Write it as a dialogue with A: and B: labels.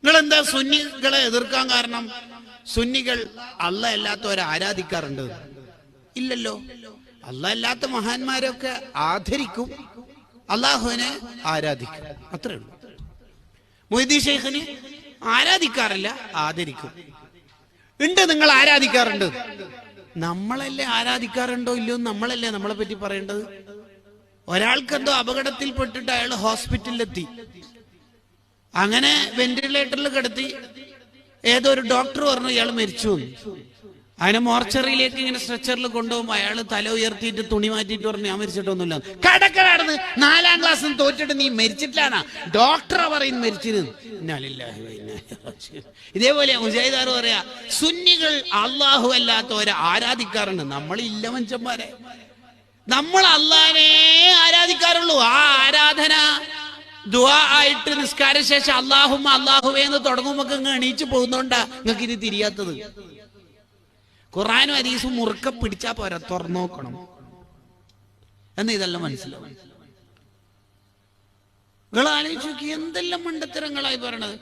A: നിങ്ങൾ എന്താ സുന്നികളെ എതിർക്കാൻ കാരണം? സുന്നികൾ അല്ലാഹ് അല്ലാത്തവരെ ആരാധിക്കാറുണ്ട്? ഇല്ലല്ലോ. അല്ലാഹ് അല്ലാത്ത മഹാന്മാരൊക്കെ ആദരിക്കും, അള്ളാഹുവിനെ ആരാധിക്കും, അത്രേ ഉള്ളൂ. മൊയ്തീൻ ശൈഖിനെ ആരാധിക്കാറില്ല, ആദരിക്കും. ഉണ്ട്, നിങ്ങൾ ആരാധിക്കാറുണ്ട്. നമ്മളല്ലേ ആരാധിക്കാറുണ്ടോ ഇല്ലയോ നമ്മളല്ലേ നമ്മളെ പറ്റി പറയേണ്ടത്. ഒരാൾക്ക് എന്തോ അപകടത്തിൽപ്പെട്ടിട്ട് അയാൾ ഹോസ്പിറ്റലിലെത്തി, അങ്ങനെ വെന്റിലേറ്ററിൽ കിടത്തി. ഏതോ ഒരു ഡോക്ടർ പറഞ്ഞു ഇയാൾ മരിച്ചു. അതിനെ മോർച്ചറിയിലേക്ക് ഇങ്ങനെ സ്ട്രെച്ചറിൽ കൊണ്ടുപോകുമ്പോൾ അയാൾ തല ഉയർത്തിയിട്ട് തുണി മാറ്റിയിട്ട് പറഞ്ഞു ഞാൻ മരിച്ചിട്ടൊന്നുമില്ല. കടക്കടാടുന്ന് 4ാം ക്ലാസ്സിൽ തോറ്റിട്ട് നീ മരിച്ചിട്ടില്ലാന്നാ ഡോക്ടറെ പറയുന്നു മരിച്ചിരുന്നു. ഇതേപോലെ മുജാഹിദാർ പറയാ സുന്നികൾ അള്ളാഹു അല്ലാത്തവരെ ആരാധിക്കാറുണ്ട്. നമ്മളില്ല മനുഷ്യന്മാരെ, നമ്മൾ അള്ളാഹിനെ ആരാധിക്കാറുള്ളൂ. ആ ആരാധന ദുആ ആയിട്ട് നിസ്കാര ശേഷം അള്ളാഹുമ്മ അള്ളാഹുവേ എന്ന് തുടങ്ങുമ്പോ അങ്ങ് എണീച്ചു പോകുന്നോണ്ടാ നിങ്ങൾക്ക് ഇത് തിരിയാത്തത്. ഖുർആനും ഹദീസും മുറുക്ക പിടിച്ചാ പോരാ, തുറന്നു നോക്കണം എന്ന് ഇതെല്ലാം മനസ്സിലാവും. നിങ്ങൾ ആലോചിച്ച് നോക്കി എന്തെല്ലാം മണ്ടത്തരങ്ങളായി പറയണത്.